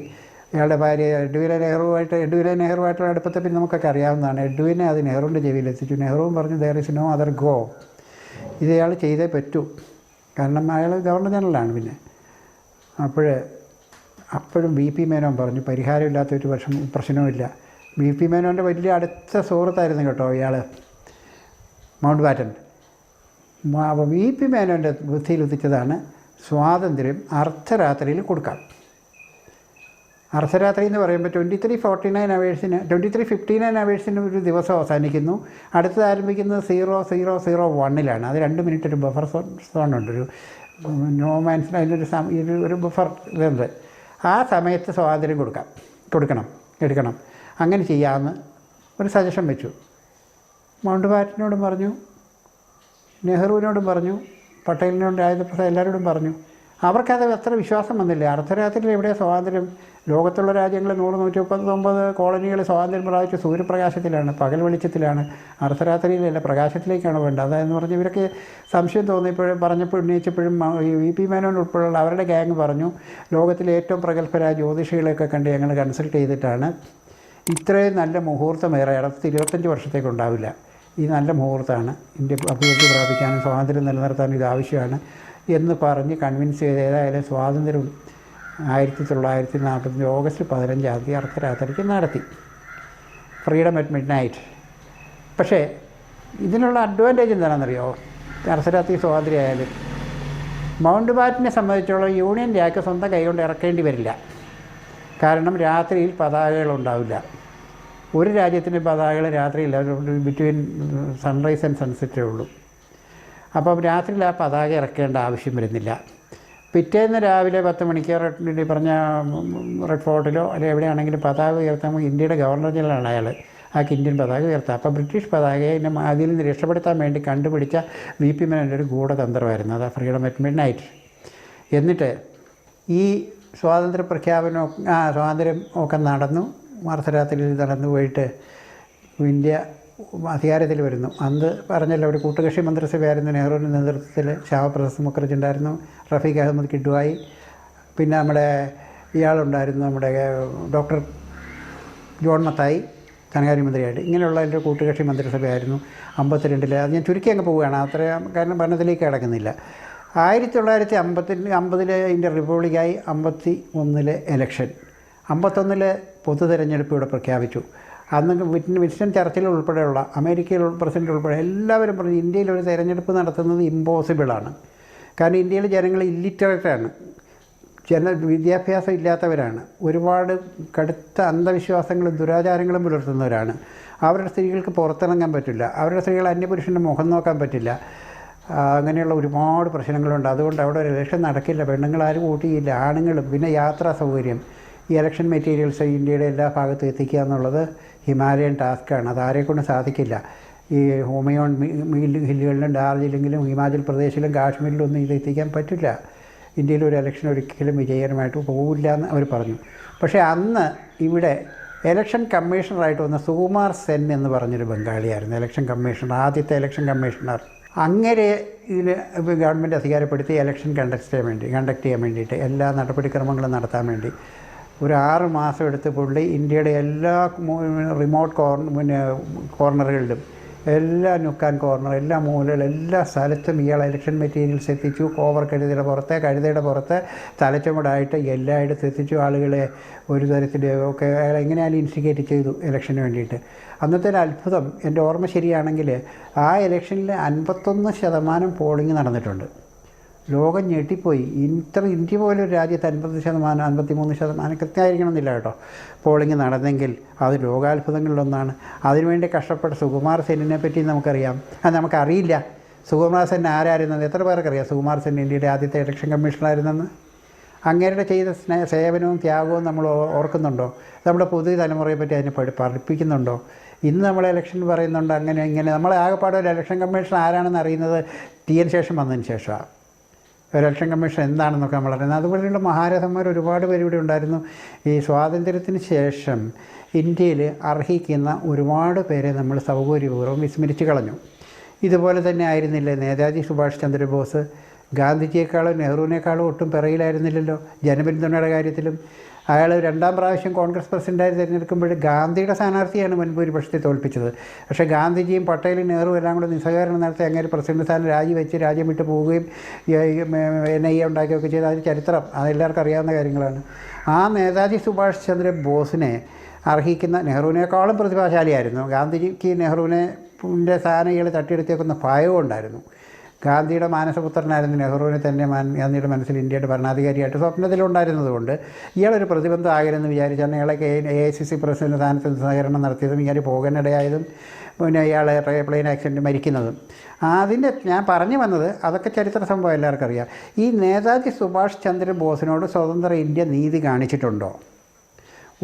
ഇയാളുടെ ഭാര്യ എഡ്വിനെ നെഹ്റുവായിട്ടുള്ള അടുപ്പത്തെ പിന്നെ നമുക്കൊക്കെ അറിയാവുന്നതാണ്. എഡ്വിനെ അത് നെഹ്റുവിൻ്റെ ചെവിയിലെത്തിച്ചു. നെഹ്റുവും പറഞ്ഞു there is no other go, ഇത് ഇയാൾ ചെയ്തേ പറ്റൂ, കാരണം അയാൾ ഗവർണർ ജനറലാണ്. പിന്നെ അപ്പോഴും വി.പി. മേനോൻ പറഞ്ഞു പരിഹാരമില്ലാത്തൊരു പ്രശ്നവുമില്ല. വി.പി. മേനോൻ്റെ വലിയ അടുത്ത സുഹൃത്തായിരുന്നു കേട്ടോ ഇയാൾ, മൗണ്ട് ബാറ്റൻ. അപ്പോൾ വി.പി. മേനോൻ്റെ ബുദ്ധിയിൽ ഉദിച്ചതാണ് സ്വാതന്ത്ര്യം അർദ്ധരാത്രിയിൽ കൊടുക്കാം. അർദ്ധരാത്രി എന്ന് പറയുമ്പോൾ 23:59 അവേഴ്സിന് ഒരു ദിവസം അവസാനിക്കുന്നു. അടുത്തത് ആരംഭിക്കുന്നത് 00:01 അത് 2 മിനിറ്റ് ഒരു ബഫർ സോണുണ്ട്, ഒരു നോ മാൻസിന് അതിനൊരു ബഫർ ഇതുണ്ട്. ആ സമയത്ത് സ്വാതന്ത്ര്യം എടുക്കണം. അങ്ങനെ ചെയ്യാമെന്ന് ഒരു സജഷൻ വെച്ചു. മൗണ്ട് ബാറ്റനോടും പറഞ്ഞു, നെഹ്റുവിനോടും പറഞ്ഞു, പട്ടേലിനോടും രാജേന്ദ്ര പ്രസാദ് എല്ലാവരോടും പറഞ്ഞു. അവർക്കത് അത്ര വിശ്വാസം വന്നില്ല. അർദ്ധരാത്രിയിൽ എവിടെയാണ് സ്വാതന്ത്ര്യം? ലോകത്തുള്ള രാജ്യങ്ങൾ 139 കോളനികൾ സ്വാതന്ത്ര്യം പ്രാപിച്ച സൂര്യപ്രകാശത്തിലാണ്, പകൽ വെളിച്ചത്തിലാണ്. അർദ്ധരാത്രിയിലല്ല, പ്രകാശത്തിലേക്കാണ് വേണ്ടത്. അതെന്ന് പറഞ്ഞ് ഇവരൊക്കെ സംശയം ഉന്നയിച്ചപ്പോഴും വി.പി. മേനോൻ ഉൾപ്പെടെയുള്ള അവരുടെ ഗ്യാങ് പറഞ്ഞു ലോകത്തിലെ ഏറ്റവും പ്രഗത്ഭരായ ജ്യോതിഷികളെയൊക്കെ കണ്ട് ഞങ്ങൾ കൺസൾട്ട് ചെയ്തിട്ടാണ് ഇത്രയും നല്ല മുഹൂർത്തം വേറെ അടുത്ത 25 വർഷത്തേക്കുണ്ടാവില്ല. ഈ നല്ല മുഹൂർത്തമാണ്, ഇന്ത്യ അഭിവൃദ്ധി പ്രാപിക്കാനും സ്വാതന്ത്ര്യം നിലനിർത്താനും ഇത് ആവശ്യമാണ് എന്ന് പറഞ്ഞ് കൺവിൻസ് ചെയ്ത് ഏതായാലും സ്വാതന്ത്ര്യം 1940 ഓഗസ്റ്റ് 15 അർദ്ധരാത്രിക്ക് നടത്തി, ഫ്രീഡം അറ്റ് മിഡ് നൈറ്റ്. പക്ഷേ ഇതിനുള്ള അഡ്വാൻറ്റേജ് എന്താണെന്നറിയോ? അർദ്ധരാത്രി സ്വാതന്ത്ര്യമായാലും മൗണ്ട് ബാറ്റനെ സംബന്ധിച്ചോളം യൂണിയൻ ജാക്ക് സ്വന്തം കൈകൊണ്ട് ഇറക്കേണ്ടി വരില്ല. കാരണം രാത്രിയിൽ പതാകകളുണ്ടാവില്ല. ഒരു രാജ്യത്തിൻ്റെ പതാകകൾ രാത്രിയില്ല, ബിറ്റ്വീൻ സൺറൈസ് ആൻഡ് സൺസെറ്റേ ഉള്ളൂ. അപ്പം രാത്രിയിൽ ആ പതാക ഇറക്കേണ്ട ആവശ്യം വരുന്നില്ല. പിറ്റേന്ന് രാവിലെ 10 മണിക്ക് പറഞ്ഞ റെഡ് ഫോർട്ടിലോ അല്ലെങ്കിൽ എവിടെയാണെങ്കിലും പതാക ഉയർത്താൻ ഇന്ത്യയുടെ ഗവർണർ ജനറലാണ് അയാൾ, ആ ഇന്ത്യൻ പതാക ഉയർത്താം. അപ്പോൾ ബ്രിട്ടീഷ് പതാകയെ അതിൽ നിന്ന് രക്ഷപ്പെടുത്താൻ വേണ്ടി കണ്ടുപിടിച്ച വി.പി. മേനോൻ്റെ ഒരു ഗൂഢതന്ത്രമായിരുന്നു അത് ഫ്രീഡം അറ്റ് മിഡ് നൈറ്റ്. എന്നിട്ട് ഈ സ്വാതന്ത്ര്യ പ്രഖ്യാപനം സ്വാതന്ത്ര്യം ഒക്കെ നടന്നു, അർദ്ധരാത്രിയിൽ നടന്നു പോയിട്ട് ഇന്ത്യ അധികാരത്തിൽ വരുന്നു. അന്ന് പറഞ്ഞല്ലോ ഒരു കൂട്ടുകക്ഷി മന്ത്രിസഭയായിരുന്നു. നെഹ്റുവിൻ്റെ നേതൃത്വത്തിൽ ശ്യാമപ്രസാദ് മുഖർജി ഉണ്ടായിരുന്നു, റഫീഖ് അഹമ്മദ് കിഡ്വായി, പിന്നെ നമ്മുടെ ഇയാളുണ്ടായിരുന്നു, നമ്മുടെ ഡോക്ടർ ജോൺ മത്തായി ധനകാര്യമന്ത്രിയായിട്ട്. ഇങ്ങനെയുള്ള എൻ്റെ കൂട്ടുകക്ഷി മന്ത്രിസഭയായിരുന്നു 52. അത് ഞാൻ ചുരുക്കി അങ്ങ് പോവുകയാണ്, അത്രയും കാരണം ഭരണത്തിലേക്ക് കിടക്കുന്നില്ല. 1950 ഇന്ത്യ റിപ്പബ്ലിക്കായി. 51 ഇലക്ഷൻ, 51 പൊതു തെരഞ്ഞെടുപ്പ് ഇവിടെ പ്രഖ്യാപിച്ചു. അന്ന് വിൻസ്റ്റൺ ചർച്ചിൽ ഉൾപ്പെടെയുള്ള അമേരിക്കയിൽ പ്രസിഡന്റ് ഉൾപ്പെടെ എല്ലാവരും പറഞ്ഞു ഇന്ത്യയിൽ ഒരു തെരഞ്ഞെടുപ്പ് നടത്തുന്നത് ഇമ്പോസിബിളാണ്. കാരണം ഇന്ത്യയിലെ ജനങ്ങൾ ഇല്ലിറ്ററേറ്റാണ്, വിദ്യാഭ്യാസം ഇല്ലാത്തവരാണ്, ഒരുപാട് കടുത്ത അന്ധവിശ്വാസങ്ങളും ദുരാചാരങ്ങളും പുലർത്തുന്നവരാണ്. അവരുടെ സ്ത്രീകൾക്ക് പുറത്തിറങ്ങാൻ പറ്റില്ല, അവരുടെ സ്ത്രീകൾ അന്യപുരുഷൻ്റെ മുഖം നോക്കാൻ പറ്റില്ല, അങ്ങനെയുള്ള ഒരുപാട് പ്രശ്നങ്ങളുണ്ട്. അതുകൊണ്ട് അവിടെ ഒരു ഇലക്ഷൻ നടക്കില്ല, പെണ്ണുങ്ങളാരും വോട്ട് ചെയ്യില്ല, ആണുങ്ങളും. പിന്നെ യാത്രാ സൗകര്യം, ഈ ഇലക്ഷൻ മെറ്റീരിയൽസ് ഇന്ത്യയുടെ എല്ലാ ഭാഗത്തും എത്തിക്കുക എന്നുള്ളത് ഹിമാലയൻ ടാസ്ക്കാണ്, അതാരെക്കൊണ്ട് സാധിക്കില്ല. ഈ ഹൂമയോൺ ഹില്ലുകളിലും ഡാർജിലിങ്ങിലും ഹിമാചൽ പ്രദേശിലും കാശ്മീരിലും ഒന്നും ഇത് എത്തിക്കാൻ പറ്റില്ല. ഇന്ത്യയിൽ ഒരു ഇലക്ഷൻ ഒരിക്കലും വിജയകരമായിട്ട് പോകില്ല എന്ന് അവർ പറഞ്ഞു. പക്ഷേ അന്ന് ഇവിടെ ഇലക്ഷൻ കമ്മീഷണറായിട്ട് വന്ന സുകുമാർ സെൻ എന്ന് പറഞ്ഞൊരു ബംഗാളിയായിരുന്നു ഇലക്ഷൻ കമ്മീഷണർ, ആദ്യത്തെ ഇലക്ഷൻ കമ്മീഷണർ. അങ്ങനെ ഇതിന് ഗവൺമെൻറ് അധികാരപ്പെടുത്തി ഇലക്ഷൻ കണ്ടക്ട് ചെയ്യാൻ വേണ്ടിയിട്ട് എല്ലാ നടപടിക്രമങ്ങളും നടത്താൻ വേണ്ടി ഒരു 6 മാസം എടുത്ത് പുള്ളി ഇന്ത്യയുടെ എല്ലാ റിമോട്ട് കോർണറുകളിലും, എല്ലാ നുക്കാൻ കോർണർ, എല്ലാ മൂലകളും, എല്ലാ സ്ഥലത്തും ഇയാൾ ഇലക്ഷൻ മെറ്റീരിയൽസ് എത്തിച്ചു. കോവർ കഴുതയുടെ പുറത്ത് തലച്ചുമടായിട്ട് എല്ലായിടത്തും എത്തിച്ചു. ആളുകളെ ഒരു തരത്തിൽ ഒക്കെ അയാൾ എങ്ങനെയാലും ഇൻസ്റ്റിഗേറ്റ് ചെയ്തു ഇലക്ഷന് വേണ്ടിയിട്ട്. അന്നത്തെ ഒരു അത്ഭുതം, എൻ്റെ ഓർമ്മ ശരിയാണെങ്കിൽ ആ ഇലക്ഷനിൽ 51% പോളിംഗ് നടന്നിട്ടുണ്ട്. ലോകം ഞെട്ടിപ്പോയി. ഇന്ത്യ പോലൊരു രാജ്യത്ത് 50%, 53% കൃത്യമായിരിക്കണമെന്നില്ല കേട്ടോ പോളിംഗ് നടന്നെങ്കിൽ അത് ലോകാത്ഭുതങ്ങളിലൊന്നാണ്. അതിനുവേണ്ടി കഷ്ടപ്പെട്ട സുകുമാർ സെന്നിനെ പറ്റി നമുക്കറിയാം. നമുക്കറിയില്ല സുകുമാർ സെൻ ആരായിരുന്നത്. എത്ര പേർക്കറിയാം സുകുമാർ സെൻ ഇന്ത്യയുടെ ആദ്യത്തെ ഇലക്ഷൻ കമ്മീഷണറായിരുന്നെന്ന്? അങ്ങേരുടെ ചെയ്ത സേവനവും ത്യാഗവും നമ്മൾ ഓർക്കുന്നുണ്ടോ? നമ്മുടെ പുതിയ തലമുറയെ പറ്റി അതിനെ പഠിപ്പിക്കുന്നുണ്ടോ? ഇന്ന് നമ്മൾ ഇലക്ഷൻ പറയുന്നുണ്ട് അങ്ങനെ ഇങ്ങനെ. നമ്മളെ ആകെപ്പാടെ ഒരു ഇലക്ഷൻ കമ്മീഷൻ ആരാണെന്ന് അറിയുന്നത് TN ശേഷം വന്നതിന് ശേഷമാണ്. ഒരു ഇലക്ഷൻ കമ്മീഷൻ എന്താണെന്നൊക്കെ നമ്മൾ അറിയുന്നത്. അതുപോലെയുള്ള മഹാരഥന്മാർ ഒരുപാട് പേര് ഇവിടെ ഉണ്ടായിരുന്നു. ഈ സ്വാതന്ത്ര്യത്തിന് ശേഷം ഇന്ത്യയിൽ അർഹിക്കുന്ന ഒരുപാട് പേരെ നമ്മൾ സൗകര്യപൂർവ്വം വിസ്മരിച്ച് കളഞ്ഞു. ഇതുപോലെ തന്നെ ആയിരുന്നില്ലേ നേതാജി സുഭാഷ് ചന്ദ്രബോസ്? ഗാന്ധിജിയേക്കാളും നെഹ്റുവിനേക്കാളും ഒട്ടും പിറകിലായിരുന്നില്ലല്ലോ ജനപിന്തുണയുടെ കാര്യത്തിലും. അയാൾ 2ാം പ്രാവശ്യം കോൺഗ്രസ് പ്രസിഡൻ്റായി തിരഞ്ഞെടുക്കുമ്പോൾ ഗാന്ധിയുടെ സ്ഥാനാർത്ഥിയാണ് മുൻഭൂരിപക്ഷത്തെ തോൽപ്പിച്ചത്. പക്ഷേ ഗാന്ധിജിയും പട്ടേലും നെഹ്റുവും എല്ലാം കൂടെ നിസ്സഹകരണം നടത്തി അങ്ങനെ പ്രസിഡന്റ് സ്ഥാനം രാജിവെച്ച് രാജ്യം വിട്ട് പോവുകയും NIA ഉണ്ടാക്കുകയൊക്കെ ചെയ്ത് അതിന് ചരിത്രം അതെല്ലാവർക്കും അറിയാവുന്ന കാര്യങ്ങളാണ്. ആ നേതാജി സുഭാഷ് ചന്ദ്ര ബോസിനെ അർഹിക്കുന്ന നെഹ്റുവിനേക്കാളും പ്രതിഭാശാലിയായിരുന്നു. ഗാന്ധിജിക്ക് നെഹ്റുവിനെ സ്ഥാനങ്ങൾ തട്ടിയെടുത്തേക്കുന്ന ഭയവും ഉണ്ടായിരുന്നു. ഗാന്ധിയുടെ മാനസപുത്രനായിരുന്നു നെഹ്റുവിനെ തന്നെ ഗാന്ധിയുടെ മനസ്സിൽ ഇന്ത്യയുടെ ഭരണാധികാരിയായിട്ട് സ്വപ്നത്തിലുണ്ടായിരുന്നതുകൊണ്ട് ഇയാളൊരു പ്രതിബന്ധം ആകരുതെന്ന് വിചാരിച്ചാണ് ഇയാളെ AICC പ്രസിഡന്റ് സ്ഥാനത്ത് സഹകരണം നടത്തിയതും ഇയാൾ പോകാനിടയായതും പിന്നെ ഇയാൾ പ്ലെയിൻ ആക്സിഡൻറ്റ് മരിക്കുന്നതും. അതിൻ്റെ ഞാൻ പറഞ്ഞു വന്നത് അതൊക്കെ ചരിത്ര സംഭവം എല്ലാവർക്കും അറിയാം. ഈ നേതാജി സുഭാഷ് ചന്ദ്ര ബോസിനോട് സ്വതന്ത്ര ഇന്ത്യ നീതി കാണിച്ചിട്ടുണ്ടോ?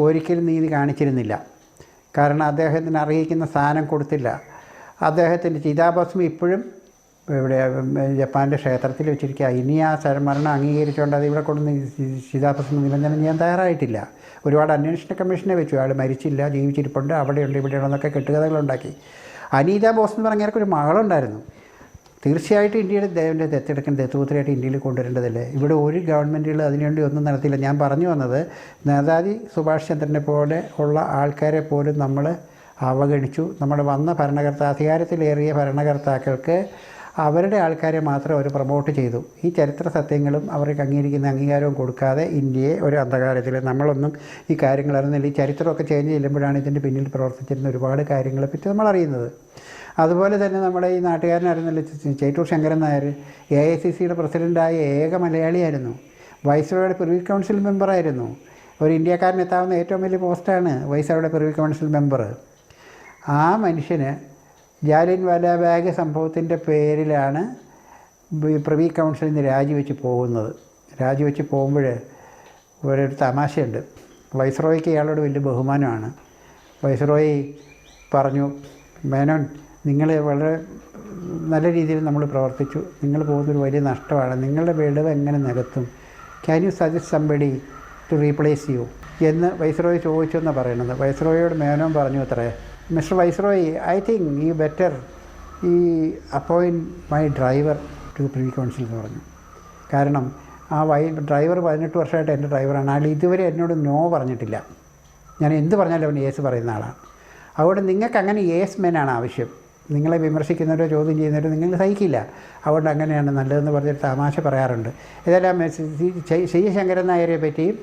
ഒരിക്കലും നീതി കാണിച്ചിരുന്നില്ല. കാരണം അദ്ദേഹത്തിന് അർഹിക്കുന്ന സ്ഥാനം കൊടുത്തില്ല. അദ്ദേഹത്തിൻ്റെ ചിതാഭസ്മം ഇപ്പോഴും ഇവിടെ ജപ്പാൻ്റെ ക്ഷേത്രത്തിൽ വെച്ചിരിക്കുക. ഇനി ആ മരണം അംഗീകരിച്ചുകൊണ്ട് അത് ഇവിടെ കൊണ്ടുവന്ന് ചിതാഭസ്മം നിബന്ധന ചെയ്യാൻ തയ്യാറായിട്ടില്ല. ഒരുപാട് അന്വേഷണ കമ്മീഷനെ വെച്ചു. അയാൾ മരിച്ചില്ല, ജീവിച്ചിരിപ്പുണ്ട്, അവിടെയുണ്ട് ഇവിടെയുണ്ടെന്നൊക്കെ കെട്ടുകഥകളുണ്ടാക്കി. അനീത ബോസ് എന്ന് പറഞ്ഞവർക്ക് ഒരു മകളുണ്ടായിരുന്നു. തീർച്ചയായിട്ടും ഇന്ത്യയുടെ ദത്തെടുക്കേണ്ട ദത്തുപുത്രിയായിട്ട് ഇന്ത്യയിൽ കൊണ്ടുവരേണ്ടതല്ലേ? ഇവിടെ ഒരു ഗവൺമെൻറ്റുകൾ അതിനുവേണ്ടി ഒന്നും നടത്തിയില്ല. ഞാൻ പറഞ്ഞു വന്നത് നേതാജി സുഭാഷ് ചന്ദ്രനെ പോലെ ഉള്ള ആൾക്കാരെ പോലും നമ്മൾ അവഗണിച്ചു. നമ്മൾ വന്ന അധികാരത്തിലേറിയ ഭരണകർത്താക്കൾക്ക് അവരുടെ ആൾക്കാരെ മാത്രം അവർ പ്രൊമോട്ട് ചെയ്തു. ഈ ചരിത്ര സത്യങ്ങളും അവർക്ക് അംഗീകരിക്കുന്ന അംഗീകാരവും കൊടുക്കാതെ ഇന്ത്യയെ ഒരു അന്ധകാരത്തിൽ നമ്മളൊന്നും ഈ കാര്യങ്ങൾ അറിയുന്നില്ല. ഈ ചരിത്രമൊക്കെ ചേഞ്ച് ചെയ്യുമ്പോഴാണ് ഇതിൻ്റെ പിന്നിൽ പ്രവർത്തിച്ചിരുന്ന ഒരുപാട് കാര്യങ്ങളെപ്പറ്റി നമ്മൾ അറിയുന്നത്. അതുപോലെ തന്നെ നമ്മുടെ ഈ നാട്ടുകാരനായിരുന്നല്ലോ ചേറ്റൂർ ശങ്കരൻ നായർ. AICCയുടെ പ്രസിഡൻ്റായ ഏക മലയാളിയായിരുന്നു. വൈസ്രോയുടെ പ്രിവി കൗൺസിൽ മെമ്പറായിരുന്നു. ഒരു ഇന്ത്യക്കാരന് എത്താവുന്ന ഏറ്റവും വലിയ പോസ്റ്റാണ് വൈസ്രോയുടെ പ്രിവി കൗൺസിൽ മെമ്പർ. ആ മനുഷ്യന് ജാലിയൻ വാലാബാഗ് സംഭവത്തിൻ്റെ പേരിലാണ് പ്രിവി കൗൺസിലിൽ നിന്ന് രാജിവെച്ച് പോകുന്നത്. രാജിവെച്ച് പോകുമ്പോൾ ഒരു തമാശയുണ്ട്. വൈസ്രോയ്ക്ക് ഇയാളോട് വലിയ ബഹുമാനമാണ്. വൈസ്രോയി പറഞ്ഞു, മേനോൻ നിങ്ങൾ വളരെ നല്ല രീതിയിൽ നമ്മൾ പ്രവർത്തിച്ചു, നിങ്ങൾ പോകുന്നൊരു വലിയ നഷ്ടമാണ്, നിങ്ങളുടെ വിടവ് എങ്ങനെ നികത്തും, can you suggest somebody to replace you എന്ന് വൈസ്രോയി ചോദിച്ചു എന്നാണ് പറയുന്നത്. വൈസ്രോയോട് മേനോൻ പറഞ്ഞു അത്രേ, mister viceroy, I think you better appoint my driver to privy council എന്ന് പറഞ്ഞു. കാരണം ആ ഡ്രൈവർ 18 വർഷമായിട്ട് എൻ്റെ ഡ്രൈവറാണ്. അയാൾ ഇതുവരെ എന്നോട് നോ പറഞ്ഞിട്ടില്ല. ഞാൻ എന്ത് പറഞ്ഞാലും അവൻ യേസ് പറയുന്ന ആളാണ്. അതുകൊണ്ട് നിങ്ങൾക്ക് അങ്ങനെ യേസ് മെനാണ് ആവശ്യം. നിങ്ങളെ വിമർശിക്കുന്നവരോ ചോദ്യം ചെയ്യുന്നവരോ നിങ്ങൾ സഹിക്കില്ല. അതുകൊണ്ട് അങ്ങനെയാണ് നല്ലതെന്ന് പറഞ്ഞിട്ട് തമാശ പറയാറുണ്ട്. ഇതെല്ലാം C ശങ്കരൻ നായരെ പറ്റിയും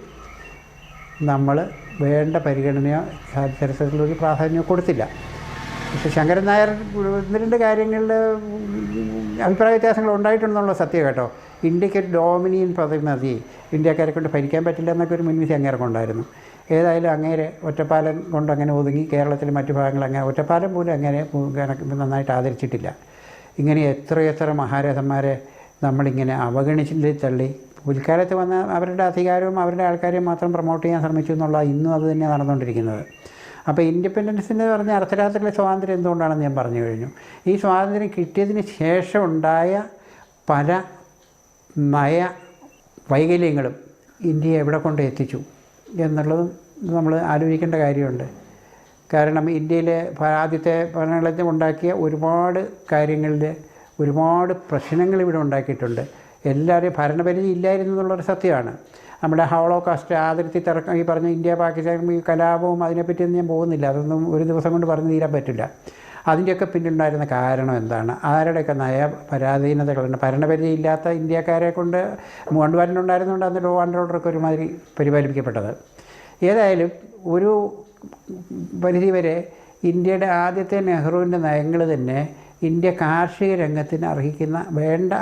നമ്മൾ വേണ്ട പരിഗണനയോ ചരിത്രത്തിലൊരു പ്രാധാന്യമോ കൊടുത്തില്ല. പക്ഷേ ശങ്കരൻ നായർ 1-2 കാര്യങ്ങളിൽ അഭിപ്രായ വ്യത്യാസങ്ങൾ ഉണ്ടായിട്ടുണ്ടെന്നുള്ള സത്യം കേട്ടോ. ഇന്ത്യക്ക് ഒരു ഡോമിനിയൻ പദവി മതി, ഇന്ത്യക്കാരെ കൊണ്ട് ഭരിക്കാൻ പറ്റില്ല എന്നൊക്കെ ഒരു മുൻവിധി അങ്ങേർക്കുണ്ടായിരുന്നു. ഏതായാലും അങ്ങേരെ ഒറ്റപ്പാലം കൊണ്ട് അങ്ങനെ ഒതുങ്ങി. കേരളത്തിലെ മറ്റു ഭാഗങ്ങൾ അങ്ങനെ ഒറ്റപ്പാലം പോലും അങ്ങനെ നന്നായിട്ട് ആദരിച്ചിട്ടില്ല. ഇങ്ങനെ എത്രയെത്ര മഹാരഥന്മാരെ നമ്മളിങ്ങനെ അവഗണിച്ചിട്ട് തള്ളി പിൽക്കാലത്ത് വന്ന അവരുടെ അധികാരവും അവരുടെ ആൾക്കാരെയും മാത്രം പ്രൊമോട്ട് ചെയ്യാൻ ശ്രമിച്ചു എന്നുള്ള ഇന്നും അത് തന്നെ നടന്നുകൊണ്ടിരിക്കുന്നത്. അപ്പോൾ ഇൻഡിപെൻഡൻസിൻ്റെ പറഞ്ഞ അർദ്ധരാത്രിയിലെ സ്വാതന്ത്ര്യം എന്തുകൊണ്ടാണെന്ന് ഞാൻ പറഞ്ഞു കഴിഞ്ഞു. ഈ സ്വാതന്ത്ര്യം കിട്ടിയതിന് ശേഷം ഉണ്ടായ പല നയ വൈകല്യങ്ങളും ഇന്ത്യയെ എവിടെ കൊണ്ട് എത്തിച്ചു എന്നുള്ളതും നമ്മൾ ആലോചിക്കേണ്ട കാര്യമുണ്ട്. കാരണം ഇന്ത്യയിലെ ആദ്യത്തെ ഭരണഘടന ഉണ്ടാക്കിയ ഒരുപാട് കാര്യങ്ങളിൽ ഒരുപാട് പ്രശ്നങ്ങൾ ഇവിടെ ഉണ്ടാക്കിയിട്ടുണ്ട്. എല്ലാവരെയും ഭരണപരിധി ഇല്ലായിരുന്നു എന്നുള്ളൊരു സത്യമാണ്. നമ്മുടെ ഹോളോകാസ്റ്റ് അതിർത്തി തർക്കം, ഈ പറഞ്ഞ ഇന്ത്യ പാകിസ്ഥാൻ ഈ കലാപവും അതിനെപ്പറ്റിയൊന്നും ഞാൻ പോകുന്നില്ല. അതൊന്നും ഒരു ദിവസം കൊണ്ട് പറഞ്ഞു തീരാൻ പറ്റില്ല. അതിൻ്റെയൊക്കെ പിന്നിലുണ്ടായിരുന്ന കാരണം എന്താണ്, ആരുടെയൊക്കെ നയ പരാധീനതകളുണ്ട്. ഭരണപരിധി ഇല്ലാത്ത ഇന്ത്യക്കാരെ കൊണ്ട് ഗവൺമെൻറ്റുണ്ടായിരുന്നുകൊണ്ട് അന്ന് ലോ ആൻഡ് ഓർഡറൊക്കെ ഒരുമാതിരി പരിപാലിക്കപ്പെട്ടത്. ഏതായാലും ഒരു പരിധി വരെ ഇന്ത്യയുടെ ആദ്യത്തെ നെഹ്റുവിൻ്റെ നയങ്ങൾ തന്നെ ഇന്ത്യ കാർഷിക രംഗത്തിന്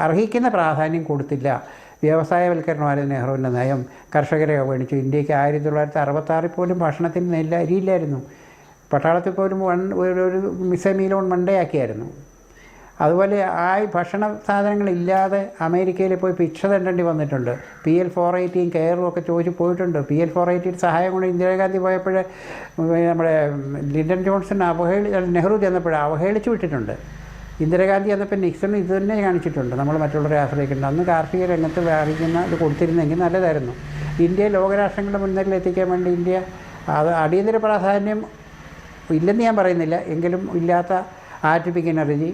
അർഹിക്കുന്ന പ്രാധാന്യം കൊടുത്തില്ല. വ്യവസായവൽക്കരണമായിരുന്നു നെഹ്റുവിൻ്റെ നയം. കർഷകരെ അവഗണിച്ചു. ഇന്ത്യക്ക് 1966 പോലും ഭക്ഷണത്തിന് അരിയില്ലായിരുന്നു. പട്ടാളത്തിൽ പോലും ഒരു മിസൈൽ മീലോൺ മണ്ടയാക്കിയായിരുന്നു. അതുപോലെ ആ ഭക്ഷണ സാധനങ്ങളില്ലാതെ അമേരിക്കയിൽ പോയി ഭിക്ഷ തേണ്ടേണ്ടി വന്നിട്ടുണ്ട്. PL-480 കെയറും ഒക്കെ ചോദിച്ച് പോയിട്ടുണ്ട്. PL-480 സഹായം കൊണ്ട് ഇന്ദിരാഗാന്ധി പോയപ്പോൾ നമ്മുടെ ലിൻഡൻ ജോൺസൺ നെഹ്റു ചെന്നപ്പോൾ അവഹേളിച്ച് വിട്ടിട്ടുണ്ട്. ഇന്ദിരാഗാന്ധി എന്നപ്പോൾ നിക്സൺ ഇത് തന്നെ കാണിച്ചിട്ടുണ്ട്, നമ്മൾ മറ്റുള്ളവരെ ആശ്രയിക്കേണ്ട. അന്ന് കാർഷിക രംഗത്ത് വ്യാപിക്കുന്ന ഇത് കൊടുത്തിരുന്നെങ്കിൽ നല്ലതായിരുന്നു. ഇന്ത്യയെ ലോകരാഷ്ട്രങ്ങളുടെ മുന്നിലെത്തിക്കാൻ വേണ്ടി ഇന്ത്യ അത് അടിയന്തര പ്രാധാന്യം ഇല്ലെന്ന് ഞാൻ പറയുന്നില്ല, എങ്കിലും ഇല്ലാത്ത ആർട്ടിഫിക് എനർജി,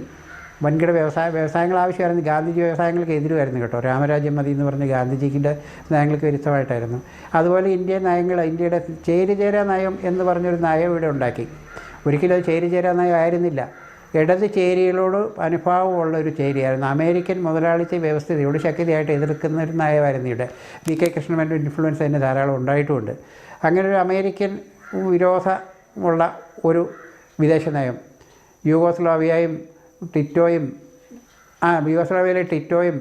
വൻകിട വ്യവസായങ്ങൾ ആവശ്യമായിരുന്നു. ഗാന്ധിജി വ്യവസായങ്ങൾക്ക് എതിരുമായിരുന്നു കേട്ടോ. രാമരാജ്യം മതി എന്ന് പറഞ്ഞ് ഗാന്ധിജിൻ്റെ നയങ്ങൾക്ക് വിരുദ്ധമായിട്ടായിരുന്നു. അതുപോലെ ഇന്ത്യൻ നയങ്ങൾ, ഇന്ത്യയുടെ ചേരിചേരാ നയം എന്ന് പറഞ്ഞൊരു നയം ഇവിടെ ഉണ്ടാക്കി. ഒരിക്കലും അത് ചേരിചേരാ നയം ആയിരുന്നില്ല, ഇടത് ചേരികളോട് അനുഭാവമുള്ള ഒരു ചേരിയായിരുന്നു. അമേരിക്കൻ മുതലാളിത്ത വ്യവസ്ഥയോട് ശക്തിയായിട്ട് എതിർക്കുന്ന ഒരു നയമായിരുന്നു ഇവിടെ. VK കൃഷ്ണമേനോൻ്റെ ഇൻഫ്ലുവൻസ് തന്നെ ധാരാളം ഉണ്ടായിട്ടുമുണ്ട്. അങ്ങനെ ഒരു അമേരിക്കൻ വിരോധമുള്ള ഒരു വിദേശ നയം യൂഗോസ്ലാവിയയും യൂഗോസ്ലാവിയയിലെ ടിറ്റോയും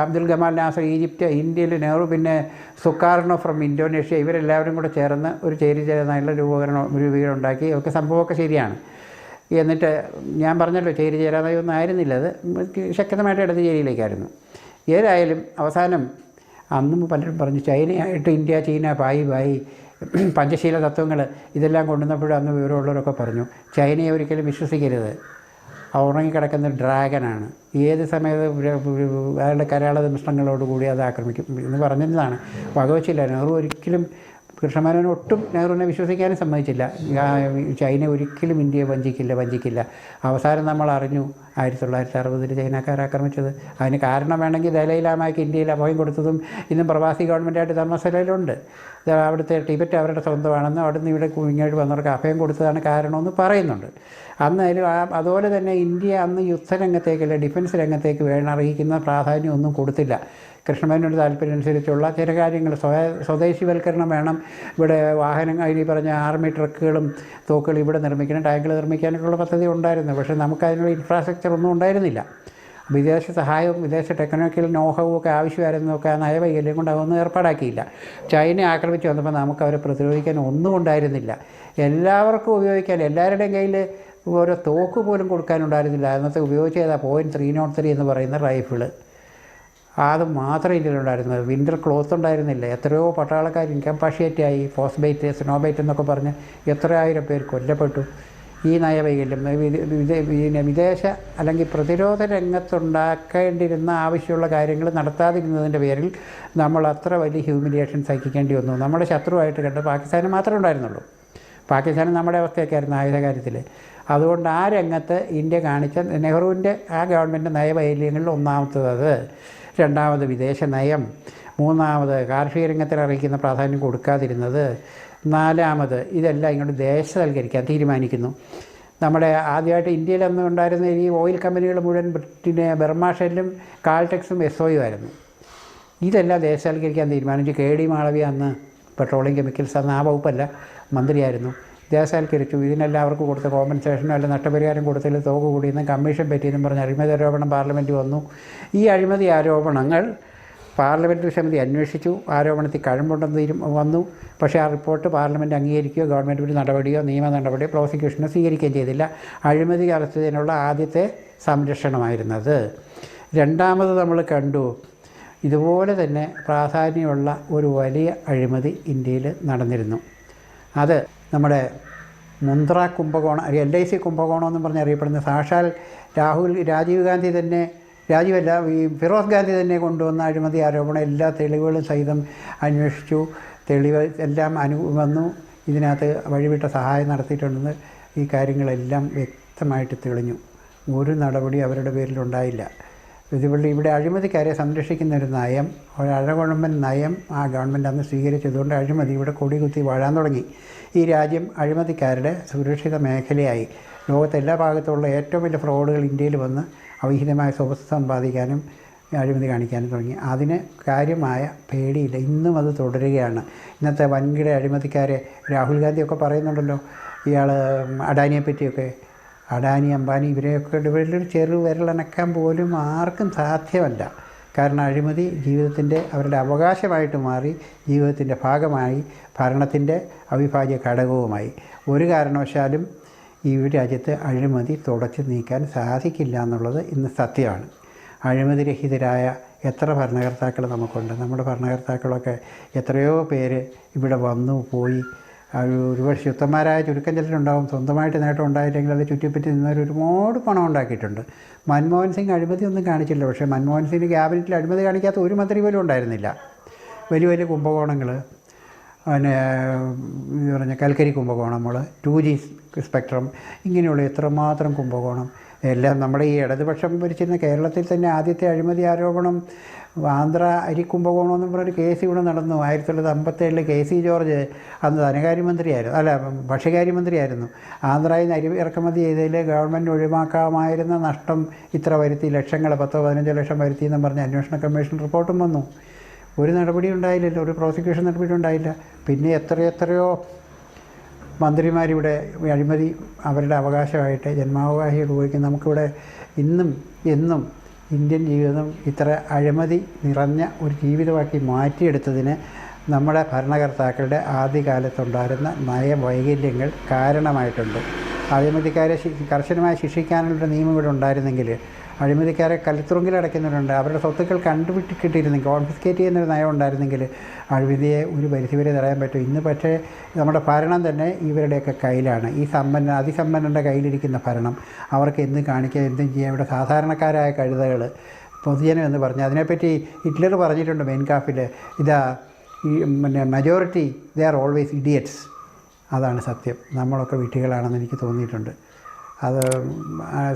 അബ്ദുൽ ഗമാൽ നാസർ ഈജിപ്റ്റ്, ഇന്ത്യയിൽ നെഹ്റു, പിന്നെ സുകാർണോ ഫ്രം ഇന്തോനേഷ്യ, ഇവരെല്ലാവരും കൂടെ ചേർന്ന് ഒരു ചേരിചേരാനുള്ള രൂപീകരണം ഉണ്ടാക്കി. ഒക്കെ സംഭവമൊക്കെ ശരിയാണ്. എന്നിട്ട് ഞാൻ പറഞ്ഞല്ലോ ചേരിചേരാനയൊന്നും ആയിരുന്നില്ല, അത് ശക്തമായിട്ട് ഇടത് ചേരിയിലേക്കായിരുന്നു. ഏതായാലും അവസാനം അന്നും പലരും പറഞ്ഞു ചൈനയായിട്ട് ഇന്ത്യ, ചീന, ബായി പഞ്ചശീല തത്വങ്ങൾ ഇതെല്ലാം കൊണ്ടുവന്നപ്പോഴും അന്ന് വിവരമുള്ളവരൊക്കെ പറഞ്ഞു ചൈനയെ ഒരിക്കലും വിശ്വസിക്കരുത്, ഉറങ്ങിക്കിടക്കുന്ന ഡ്രാഗനാണ്, ഏത് സമയത്ത് അയാളുടെ കരാള ദംഷ്ടങ്ങളോടുകൂടി അത് ആക്രമിക്കും എന്ന് പറഞ്ഞതാണ്. വകവച്ചില്ല. നെഹ്റു ഒരിക്കലും കൃഷ്ണമേനോൻ ഒട്ടും നെഹ്റുവിനെ വിശ്വസിക്കാനും സമ്മതിച്ചില്ല. ചൈന ഒരിക്കലും ഇന്ത്യയെ വഞ്ചിക്കില്ല. അവസാനം നമ്മൾ അറിഞ്ഞു 1960 ചൈനക്കാർ ആക്രമിച്ചത്. അതിന് കാരണം വേണമെങ്കിൽ ദലൈലാമയ്ക്ക് ഇന്ത്യയിൽ അഭയം കൊടുത്തതും ഇന്നും പ്രവാസി ഗവൺമെൻറ്റായിട്ട് ധർമ്മസ്ഥലയിലുണ്ട്. അവിടുത്തെ ടിബറ്റ് അവരുടെ സ്വന്തമാണെന്നും അവിടുന്ന് ഇവിടെ ഇങ്ങോട്ട് വന്നവർക്ക് അഭയം കൊടുത്തതാണ് കാരണമെന്ന് പറയുന്നുണ്ട്. അതുപോലെ തന്നെ ഇന്ത്യ അന്ന് യുദ്ധരംഗത്തേക്കല്ല ഡിഫൻസ് രംഗത്തേക്ക് അറിയിക്കുന്ന പ്രാധാന്യം ഒന്നും കൊടുത്തില്ല. കൃഷ്ണമേനോൻ്റെ താല്പര്യം അനുസരിച്ചുള്ള ചില കാര്യങ്ങൾ സ്വദേശിവൽക്കരണം വേണം, ഇവിടെ വാഹനങ്ങൾ ഈ പറഞ്ഞ ആർമി ട്രക്കുകളും തോക്കുകളും ഇവിടെ നിർമ്മിക്കണം, ടാങ്കുകൾ നിർമ്മിക്കാനൊക്കെയുള്ള പദ്ധതി ഉണ്ടായിരുന്നു. പക്ഷേ നമുക്കതിനുള്ള ഇൻഫ്രാസ്ട്രക്ചർ ഒന്നും ഉണ്ടായിരുന്നില്ല. വിദേശ സഹായവും വിദേശ ടെക്നോളജിക്കൽ നോഹവും ഒക്കെ ആവശ്യമായിരുന്നൊക്കെ ആ നയവൈകല്യം കൊണ്ട് അതൊന്നും ഏർപ്പാടാക്കിയില്ല. ചൈന ആക്രമിച്ച് വന്നപ്പോൾ നമുക്ക് അവരെ പ്രതിരോധിക്കാൻ ഒന്നും ഉണ്ടായിരുന്നില്ല. എല്ലാവർക്കും ഉപയോഗിക്കാൻ, എല്ലാവരുടെയും കയ്യിൽ ഓരോ തോക്ക് പോലും കൊടുക്കാനുണ്ടായിരുന്നില്ല. അന്നത്തെ ഉപയോഗിച്ചത് .303 എന്ന് പറയുന്ന റൈഫിള്, അത് മാത്രമേ ഇന്ത്യയിലുണ്ടായിരുന്നത്. വിൻ്റർ ക്ലോത്ത് ഉണ്ടായിരുന്നില്ല. എത്രയോ പട്ടാളക്കാർ ഇൻകംപാഷിയേറ്റായി, ഫോസ്ബൈറ്റ്, സ്നോബൈറ്റ് എന്നൊക്കെ പറഞ്ഞ് എത്ര ആയിരം പേർ കൊല്ലപ്പെട്ടു. ഈ നയവൈകല്യം വിദേശ അല്ലെങ്കിൽ പ്രതിരോധ രംഗത്തുണ്ടാക്കേണ്ടിരുന്ന ആവശ്യമുള്ള കാര്യങ്ങൾ നടത്താതിരുന്നതിൻ്റെ പേരിൽ നമ്മൾ അത്ര വലിയ ഹ്യൂമിലിയേഷൻ സഹിക്കേണ്ടി വന്നു. നമ്മുടെ ശത്രുവായിട്ട് കണ്ട് പാകിസ്ഥാന് മാത്രമേ ഉണ്ടായിരുന്നുള്ളൂ. പാകിസ്ഥാൻ നമ്മുടെ അവസ്ഥയൊക്കെയായിരുന്നു ആയുധ കാര്യത്തിൽ. അതുകൊണ്ട് ആ രംഗത്ത് ഇന്ത്യ കാണിച്ച നെഹ്റുവിൻ്റെ ആ ഗവൺമെൻറ് നയവൈകല്യങ്ങളിൽ ഒന്നാമത്തത് അത്. രണ്ടാമത് വിദേശ നയം, മൂന്നാമത് കാർഷിക രംഗത്തിൽ അറിയിക്കുന്ന പ്രാധാന്യം കൊടുക്കാതിരുന്നത്, നാലാമത് ഇതെല്ലാം ഇങ്ങോട്ട് ദേശവൽക്കരിക്കാൻ തീരുമാനിക്കുന്നു. നമ്മുടെ ആദ്യമായിട്ട് ഇന്ത്യയിൽ അന്ന് ഉണ്ടായിരുന്ന ഈ ഓയിൽ കമ്പനികൾ മുഴുവൻ ബർമ ഷെല്ലും കാൾടെക്സും SOU ആയിരുന്നു. ഇതെല്ലാം ദേശവൽക്കരിക്കാൻ തീരുമാനിച്ചു. KD മാളവ്യ അന്ന് പെട്രോളിയം കെമിക്കൽസ് അന്ന് ആ വകുപ്പല്ല, മന്ത്രിയായിരുന്നു. ദേശവൽക്കരിച്ചു. ഇതിനെല്ലാവർക്കും കൊടുത്ത കോമ്പൻസേഷനോ അല്ല നഷ്ടപരിഹാരം കൊടുത്തതിൽ തുക കൂടിയെന്നും കമ്മീഷൻ പറ്റിയെന്നും പറഞ്ഞ് അഴിമതി ആരോപണം പാർലമെൻറ്റിൽ വന്നു. ഈ അഴിമതി ആരോപണങ്ങൾ പാർലമെൻറ്റ് സമിതി അന്വേഷിച്ചു. ആരോപണത്തിൽ കഴമ്പുണ്ടെന്ന് വന്നു. പക്ഷേ ആ റിപ്പോർട്ട് പാർലമെൻറ്റ് അംഗീകരിക്കുകയോ ഗവൺമെൻറ് ഒരു നടപടിയോ നിയമ നടപടിയോ പ്രോസിക്യൂഷനോ സ്വീകരിക്കുകയും ചെയ്തില്ല. അഴിമതി അറസ്റ്റിനുള്ള ആദ്യത്തെ സംരക്ഷണമായിരുന്നത്. രണ്ടാമത് നമ്മൾ കണ്ടു, ഇതുപോലെ തന്നെ പ്രാധാന്യമുള്ള ഒരു വലിയ അഴിമതി ഇന്ത്യയിൽ നടന്നിരുന്നു. അത് നമ്മുടെ മുന്ദ്ര കുംഭകോണം, LIC കുംഭകോണം എന്നും പറഞ്ഞ് അറിയപ്പെടുന്ന സാക്ഷാൽ രാജീവ് ഗാന്ധി തന്നെ, രാജീവല്ല ഈ ഫിറോസ് ഗാന്ധി തന്നെ കൊണ്ടുവന്ന അഴിമതി ആരോപണം എല്ലാ തെളിവുകളും സഹിതം അന്വേഷിച്ചു. തെളിവ് എല്ലാം വന്നു. ഇതിനകത്ത് വഴിവിട്ട സഹായം നടത്തിയിട്ടുണ്ടെന്ന് ഈ കാര്യങ്ങളെല്ലാം വ്യക്തമായിട്ട് തെളിഞ്ഞു. ഒരു നടപടി അവരുടെ പേരിലുണ്ടായില്ല. ഇവിടെ അഴിമതിക്കാരെ സംരക്ഷിക്കുന്ന ഒരു നയം, ഒരു അഴകുഴമ്പൻ നയം ആ ഗവൺമെൻറ് അന്ന് സ്വീകരിച്ചതുകൊണ്ട് അഴിമതി ഇവിടെ കൊടികുത്തി വാഴാൻ തുടങ്ങി. ഈ രാജ്യം അഴിമതിക്കാരുടെ സുരക്ഷിത മേഖലയായി. ലോകത്തെ എല്ലാ ഭാഗത്തുള്ള ഏറ്റവും വലിയ ഫ്രോഡുകൾ ഇന്ത്യയിൽ വന്ന് അവിഹിതമായ സ്വത്ത് സമ്പാദിക്കാനും അഴിമതി കാണിക്കാനും തുടങ്ങി. അതിന് കാര്യമായ പേടിയില്ല. ഇന്നും അത് തുടരുകയാണ്. ഇന്നത്തെ വൻകിട അഴിമതിക്കാരെ രാഹുൽ ഗാന്ധിയൊക്കെ പറയുന്നുണ്ടല്ലോ, ഇയാൾ അഡാനിയെ പറ്റിയൊക്കെ. അഡാനി, അംബാനി ഇവരെയൊക്കെ ഇവരിലൊരു ചെറു വിരലനക്കാൻ പോലും ആർക്കും സാധ്യമല്ല. കാരണം അഴിമതി ജീവിതത്തിൻ്റെ അവരുടെ അവകാശമായിട്ട് മാറി, ജീവിതത്തിൻ്റെ ഭാഗമായി, ഭരണത്തിൻ്റെ അവിഭാജ്യ ഘടകവുമായി. ഒരു കാരണവശാലും ഈ രാജ്യത്ത് അഴിമതി തുടച്ചു നീക്കാൻ സാധിക്കില്ല എന്നുള്ളത് ഇന്ന് സത്യമാണ്. അഴിമതിരഹിതരായ എത്ര ഭരണകർത്താക്കൾ നമുക്കുണ്ട്. നമ്മുടെ ഭരണകർത്താക്കളൊക്കെ എത്രയോ പേര് ഇവിടെ വന്നു പോയി. ഒരുപാട് ശുദ്ധന്മാരായ ചുരുക്കം ചിലരുണ്ടാവും. സ്വന്തമായിട്ട് നേട്ടം ഉണ്ടായില്ലെങ്കിൽ അത് ചുറ്റിപ്പറ്റി നിന്നവർ ഒരുപാട് പണം ഉണ്ടാക്കിയിട്ടുണ്ട്. മൻമോഹൻ സിംഗ് അഴിമതി ഒന്നും കാണിച്ചില്ല. പക്ഷേ മൻമോഹൻ സിംഗ് ക്യാബിനറ്റിൽ അഴിമതി കാണിക്കാത്ത ഒരു മന്ത്രി പോലും ഉണ്ടായിരുന്നില്ല. വലിയ വലിയ കുംഭകോണങ്ങൾ, പിന്നെ ഇത് പറഞ്ഞ കൽക്കരി കുംഭകോണം, 2G സ്പെക്ട്രം, ഇങ്ങനെയുള്ള എത്രമാത്രം കുംഭകോണം എല്ലാം നമ്മുടെ ഈ ഇടതുപക്ഷം ഭരിച്ചിരുന്ന കേരളത്തിൽ തന്നെ ആദ്യത്തെ അഴിമതി ആരോപണം ആന്ധ്ര അരി കുംഭകോണം എന്ന് പറഞ്ഞൊരു കേസ് ഇവിടെ നടന്നു. 1957 KC ജോർജ് അന്ന് ധനകാര്യമന്ത്രിയായിരുന്നു, അല്ല ഭക്ഷ്യകാര്യമന്ത്രിയായിരുന്നു. ആന്ധ്രയിൽ നിന്ന് അരി ഇറക്കുമതി ചെയ്തതിൽ ഗവൺമെൻറ് ഒഴിവാക്കാമായിരുന്ന നഷ്ടം ഇത്ര വരുത്തി, ലക്ഷങ്ങൾ 10-15 ലക്ഷം വരുത്തി എന്നും പറഞ്ഞ് അന്വേഷണ കമ്മീഷൻ റിപ്പോർട്ടും വന്നു. ഒരു നടപടി ഉണ്ടായില്ലല്ലോ, ഒരു പ്രോസിക്യൂഷൻ നടപടി ഉണ്ടായില്ല. പിന്നെ എത്രയോ മന്ത്രിമാരിവിടെ അഴിമതി അവരുടെ അവകാശമായിട്ട് ജന്മാവകാശം ഉപയോഗിക്കും. നമുക്കിവിടെ ഇന്നും എന്നും ഇന്ത്യൻ ജീവിതം ഇത്ര അഴിമതി നിറഞ്ഞ ഒരു ജീവിതമാക്കി മാറ്റിയെടുത്തതിന് നമ്മുടെ ഭരണകർത്താക്കളുടെ ആദ്യകാലത്തുണ്ടായിരുന്ന നയവൈകല്യങ്ങൾ കാരണമായിട്ടുണ്ട്. അഴിമതിക്കാരെ കർശനമായി ശിക്ഷിക്കാനുള്ള നിയമം ഇവിടെ ഉണ്ടായിരുന്നെങ്കിൽ, അഴിമതിക്കാരെ കലിത്തുറുങ്കിലടയ്ക്കുന്നവരുണ്ട്, അവരുടെ സ്വത്തുക്കൾ കിട്ടിയിരുന്നെങ്കിൽ, കോൺഫിസ്കേറ്റ് ചെയ്യുന്നൊരു നയം ഉണ്ടായിരുന്നെങ്കിൽ അഴിമതിയെ ഒരു പരിധിവരെ തടയാൻ പറ്റും. ഇന്ന് പക്ഷേ നമ്മുടെ ഭരണം തന്നെ ഇവരുടെയൊക്കെ കയ്യിലാണ്. ഈ അതിസമ്പന്നരുടെ കയ്യിലിരിക്കുന്ന ഭരണം അവർക്ക് എന്തും കാണിക്കുക, എന്തും ചെയ്യാം. ഇവിടെ സാധാരണക്കാരായ കഴുതകൾ പൊതുജനം എന്ന് പറഞ്ഞ് അതിനെപ്പറ്റി ഹിറ്റ്ലർ പറഞ്ഞിട്ടുണ്ട് മെയിൻകാഫിൽ, ഈ majority they are always idiots. അതാണ് സത്യം. നമ്മളൊക്കെ വിഡ്ഢികളാണെന്ന് എനിക്ക് തോന്നിയിട്ടുണ്ട്. അത്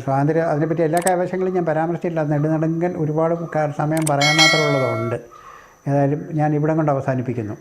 സ്വാതന്ത്ര്യം, അതിനെപ്പറ്റി എല്ലാ കൈവശങ്ങളും ഞാൻ പരാമർശിച്ചില്ല. നെടുനടങ്കൻ ഒരുപാട് സമയം പറയാൻ മാത്രമുള്ളതുണ്ട്. ഏതായാലും ഞാൻ ഇവിടം കൊണ്ട് അവസാനിപ്പിക്കുന്നു.